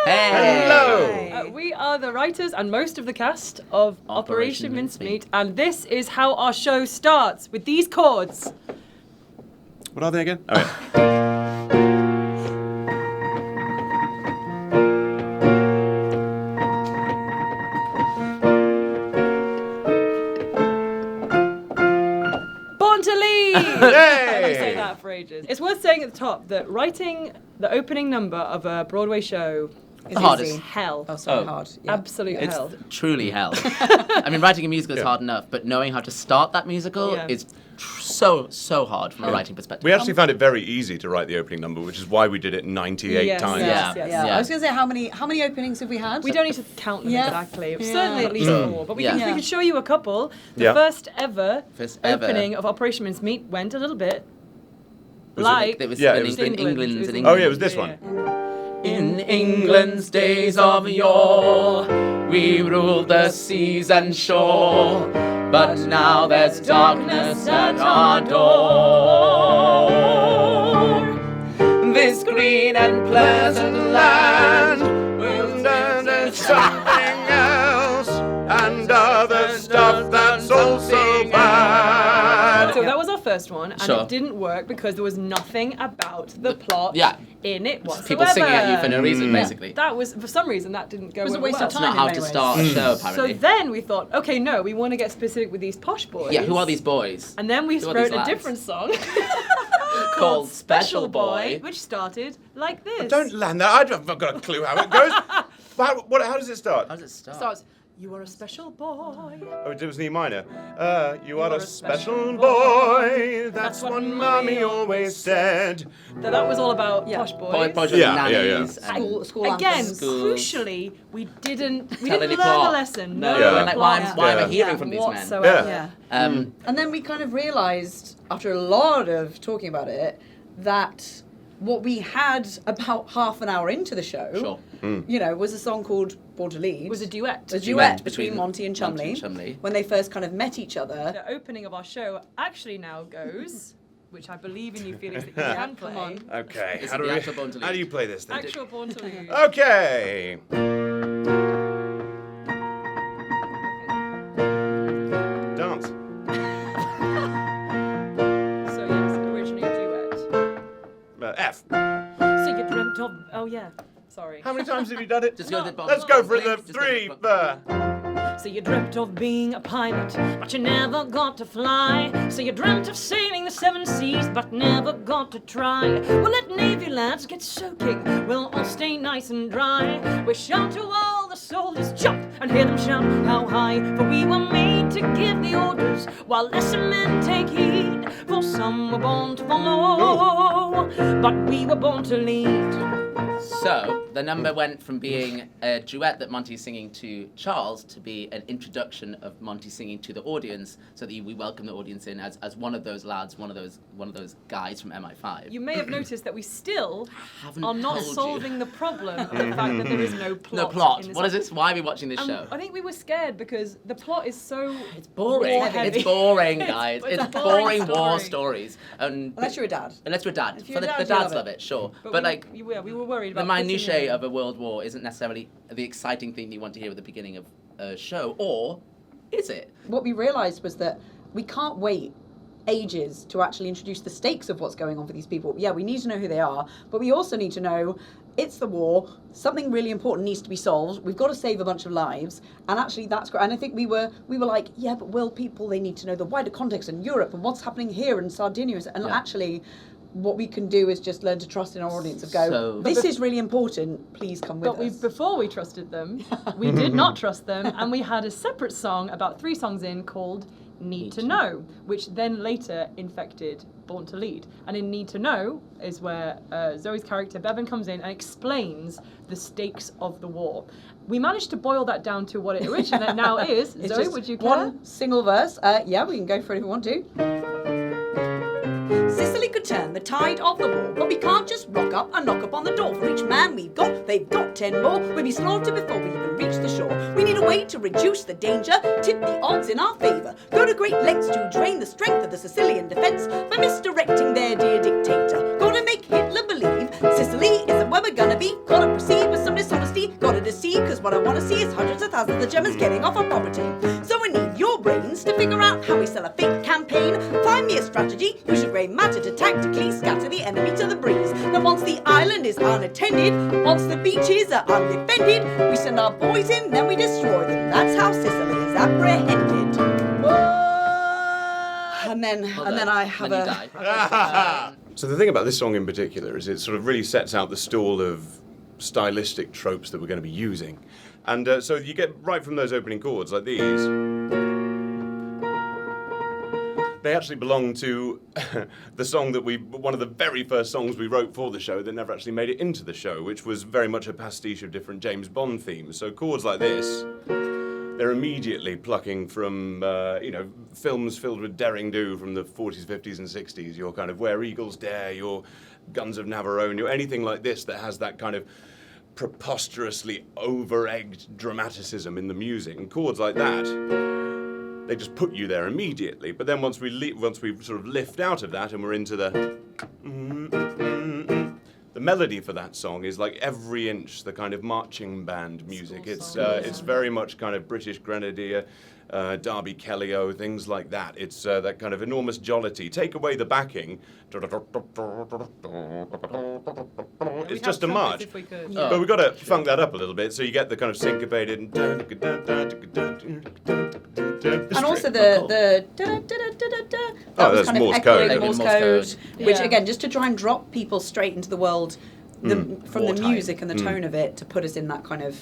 Hey! Hello! We are the writers and most of the cast of Operation Mincemeat, and this is how our show starts, with these chords. What are they again? Oh, yeah. Born to lead! Hey! I've say that for ages. It's worth saying at the top that writing the opening number of a Broadway show is hardest. hell. Oh, sorry, hard. Yeah. Absolute Yeah. hell. It's truly hell. I mean, writing a musical is hard enough, but knowing how to start that musical is so hard from a writing perspective. We actually found it very easy to write the opening number, which is why we did it 98 times. Yes. I was going to say, how many openings have we had? We don't need to count them exactly. Certainly at least 4, but we can show you a couple. The first ever opening of Operation Mincemeat went a little bit like... It was in England. Oh, yeah, it was this one. In England's days of yore, we ruled the seas and shore, but now there's darkness at our door. This green and pleasant land will turn to something else, and other stuff that's also bad. So that was our first one, and it didn't work because there was nothing about the plot in it whatsoever. People singing at you for no reason, basically. That was, for some reason, that didn't go well. It was a waste of time. That's not how to start a show, apparently. So then we thought, okay, no, we want to get specific with these posh boys. Yeah, who are these boys? And then we wrote a different song called Special Boy, which started like this. Don't land that. I've not got a clue how it goes. How does it start? How does it start? It starts, you are a special boy. Oh, it was an E minor. You are a special boy. That's what Mommy always said. That was all about posh boys. Boys with nannies. School again, crucially, we didn't learn the lesson. No, like why am I hearing from these men? And then we kind of realised, after a lot of talking about it, that what we had about half an hour into the show, was a song called Born to Lead. Was a duet. A duet between Monty and Chumley when they first kind of met each other. The opening of our show actually now goes, which I believe in you, Felix, that you can play. Come on. Okay, how do you play this then? Actual Born to Lead. Okay. Dance. So yes, originally a duet. F. So you dreamt of... Oh yeah, sorry. How many times have you done it? Just go to the Let's go for the 3. So you dreamt of being a pilot, but you never got to fly. So you dreamt of sailing the 7 seas, but never got to try. Well, let Navy lads get soaking, we'll all stay nice and dry. We shout to all the soldiers, jump, and hear them shout how high. For we were made to give the orders, while lesser men take heed. For some were born to follow, but we were born to lead. So, the number went from being a duet that Monty's singing to Charles to be an introduction of Monty singing to the audience, so that we welcome the audience in as one of those lads, one of those guys from MI5. You may have noticed that we still are not solving the problem of the fact that there is no plot. No plot. In this What is this? Why are we watching this show? I think we were scared because the plot is so... It's boring. war-heavy. It's boring, guys. It's boring war story. stories. Unless you're a dad. Unless you're a dad. If For you're a the dad, you dads love love it. it, sure. But we were worried the about minutiae of a world war isn't necessarily the exciting thing you want to hear at the beginning of a show, or is it? What we realised was that we can't wait ages to actually introduce the stakes of what's going on for these people. Yeah, we need to know who they are, but we also need to know it's the war, something really important needs to be solved, we've got to save a bunch of lives, and actually that's great. And I think we were like, yeah, but will people, they need to know the wider context in Europe and what's happening here in Sardinia, and actually what we can do is just learn to trust in our audience and go, this is really important, please come with us. But before we trusted them, we did not trust them, and we had a separate song about 3 songs in called Need to Know, which then later infected Born to Lead. And in Need to Know is where Zoe's character Bevan comes in and explains the stakes of the war. We managed to boil that down to what it originally now is. It's Zoe, just would you care? one single verse. Yeah, we can go for it if we want to. Sicily could turn the tide of the war, but we can't just rock up and knock upon the door. For each man we've got, they've got 10 more. We'll be slaughtered before we even reach the shore. We need a way to reduce the danger, tip the odds in our favour. Go to great lengths to drain the strength of the Sicilian defence by misdirecting their dear dictator. Gotta make Hitler believe Sicily isn't where we're gonna be. Gotta proceed with some dishonesty as the Germans getting off our property. So we need your brains to figure out how we sell a fake campaign. Find me a strategy, use your grey matter to tactically scatter the enemy to the breeze. Then once the island is unattended, once the beaches are undefended, we send our boys in, then we destroy them. That's how Sicily is apprehended. And then I have a... So the thing about this song in particular is it sort of really sets out the stall of stylistic tropes that we're going to be using. And so you get right from those opening chords like these. They actually belong to the song that one of the very first songs we wrote for the show that never actually made it into the show, which was very much a pastiche of different James Bond themes. So chords like this, they're immediately plucking from, films filled with daring do from the 40s, 50s, and 60s. Your kind of Where Eagles Dare, your Guns of Navarone, your anything like this that has that kind of preposterously over-egged dramaticism in the music. And chords like that, they just put you there immediately. But then once we sort of lift out of that and we're into the melody for that song is like every inch the kind of marching band music. It's very much kind of British Grenadier, Derby Kellyo, things like that. It's that kind of enormous jollity. Take away the backing, it's just a march. But we've got to funk that up a little bit so you get the kind of syncopated and also the that was kind of echoing Morse code, which again, just to try and drop people straight into the world from the music and the tone of it to put us in that kind of,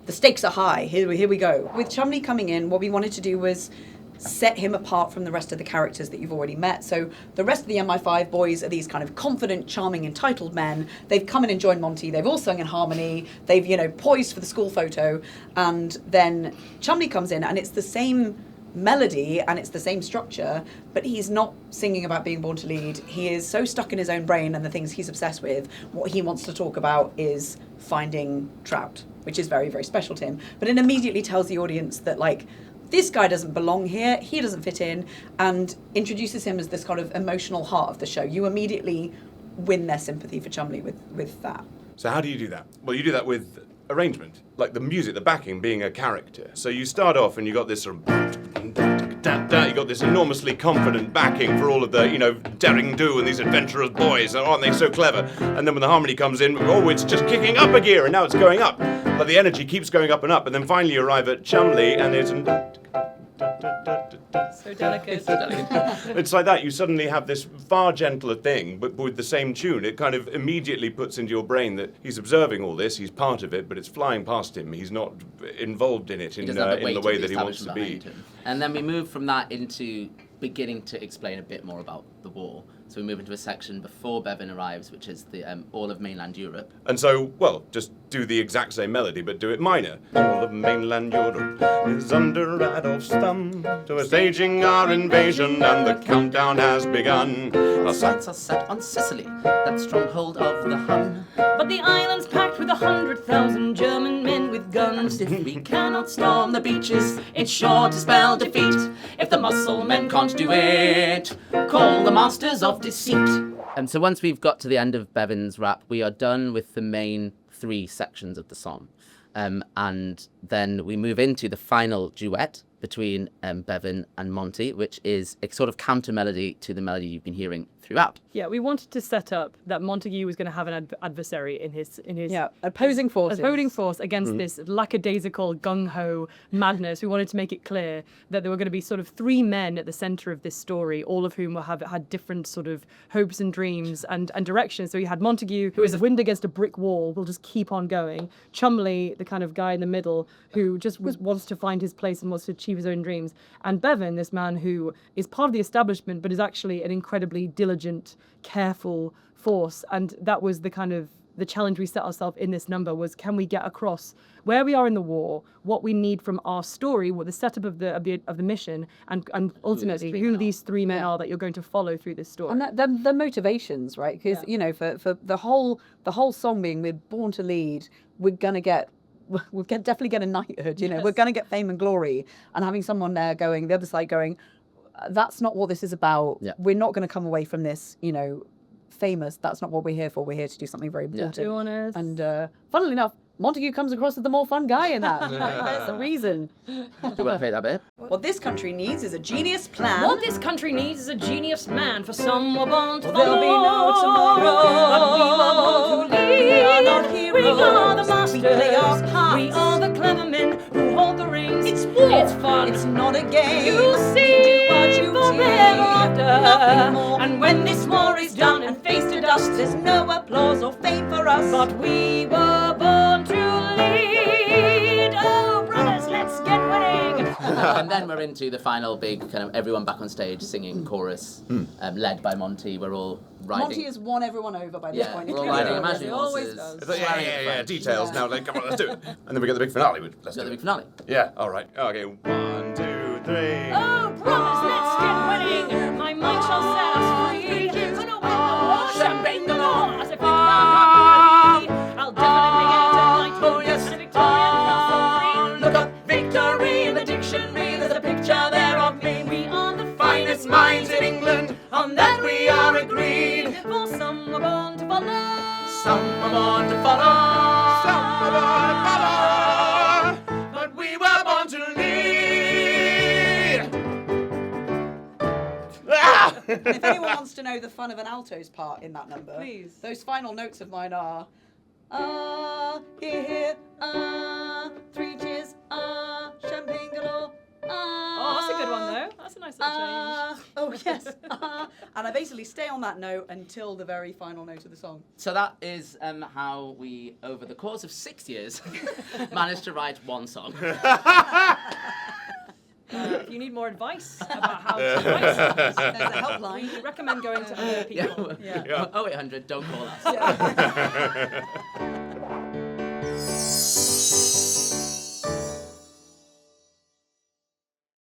the stakes are high, here we go. With Chumley coming in, what we wanted to do was set him apart from the rest of the characters that you've already met. So the rest of the MI5 boys are these kind of confident, charming, entitled men. They've come in and joined Monty. They've all sung in harmony. They've, poised for the school photo. And then Chumley comes in and it's the same melody and it's the same structure, but he's not singing about being born to lead. He is so stuck in his own brain and the things he's obsessed with. What he wants to talk about is finding trout, which is very, very special to him. But it immediately tells the audience that, like, this guy doesn't belong here, he doesn't fit in, and introduces him as this kind of emotional heart of the show. You immediately win their sympathy for Chumley with that. So how do you do that? Well, you do that with arrangement, like the music, the backing being a character. So you start off and you got this sort of you got this enormously confident backing for all of the, daring do and these adventurous boys. Aren't they so clever? And then when the harmony comes in, it's just kicking up a gear and now it's going up. But the energy keeps going up and up. And then finally you arrive at Chumley and it's... So delicate. It's like that. You suddenly have this far gentler thing, but with the same tune. It kind of immediately puts into your brain that he's observing all this, he's part of it, but it's flying past him. He's not involved in it in the way that he wants to be. And then we move from that into beginning to explain a bit more about the war. So we move into a section before Bevan arrives, which is the all of mainland Europe. And so, just do the exact same melody, but do it minor. All of mainland Europe is under Adolf's thumb. To a staging our invasion, and the countdown has begun. Our sights are set on Sicily, that stronghold of the Hun. But the island's packed with 100,000 German men with guns. If we cannot storm the beaches, it's sure to spell defeat. If the muscle men can't do it, call the masters of deceit. And so once we've got to the end of Bevan's rap, we are done with the main three sections of the song. And then we move into the final duet between Bevan and Monty, which is a sort of counter melody to the melody you've been hearing throughout. Yeah, we wanted to set up that Montague was going to have an adversary in his opposing forces. Opposing force against this lackadaisical gung-ho madness. We wanted to make it clear that there were going to be sort of three men at the centre of this story, all of whom had different sort of hopes and dreams and directions. So you had Montague, who is a wind against a brick wall, will just keep on going. Chumley, the kind of guy in the middle, who just wants to find his place and wants to achieve his own dreams. And Bevan, this man who is part of the establishment, but is actually an incredibly diligent, careful force. And that was the kind of the challenge we set ourselves in this number, was can we get across where we are in the war, what we need from our story, what the setup of the mission, and ultimately who these three men are that you're going to follow through this story. And the motivations, right? Because for the whole song being we're born to lead, we'll definitely get a knighthood. Yes. We're going to get fame and glory, and having someone there going, the other side going, that's not what this is about. Yeah. We're not going to come away from this, famous. That's not what we're here for. We're here to do something very important. Be honest. And funnily enough, Montague comes across as the more fun guy in that. There's a reason. You won't play that bit. What this country needs is a genius plan. What this country needs is a genius man, for some were born to There'll be no tomorrow. but we were born to lead. We are not heroes. We are the masters. We play our parts. We are the clever men who hold the reins. It's war. It's fun. It's not a game. You see, do our duty. forever after. Nothing more. And when this war is done and faced to dust, There's no applause or fame for us. but we were born to lead. Oh, brothers, let's get winning. And then we're into the final big kind of everyone back on stage singing chorus, led by Monty. We're all riding. Monty has won everyone over by this Yeah, point. we're all including riding the imaginary audience. always horses. does. It's like, yeah, swearing yeah, at yeah, French. details now. Like, come on, let's do it. And then we get the big finale. Let's Got do the big it. finale. Yeah, all right. Okay, 1, 2, 3. Oh, brothers, let's get winning. My mind shall set us free. Gonna win the war, champagne galore. As I feel happy, I'll definitely get it tonight. Oh, yes, the Victorian cross on 3. Look up victory in the dictionary. There's a picture there of me. We are the Finest minds in England. On that we are agreed. for some were born to follow. Some are born to follow. Some are born to follow, but we were born to lead. Ah! And if anyone wants to know the fun of an alto's part in that number, Please. those final notes of mine are here, here, three cheers, champagne galore, Oh, that's a good one, though. That's a nice little change. oh yes, and I basically stay on that note until the very final note of the song. So that is how we, over the course of 6 years, managed to write one song. If you need more advice about how to write songs, There's a helpline. we recommend going to other people. Yeah. Yeah. 0800, don't call us. Yeah.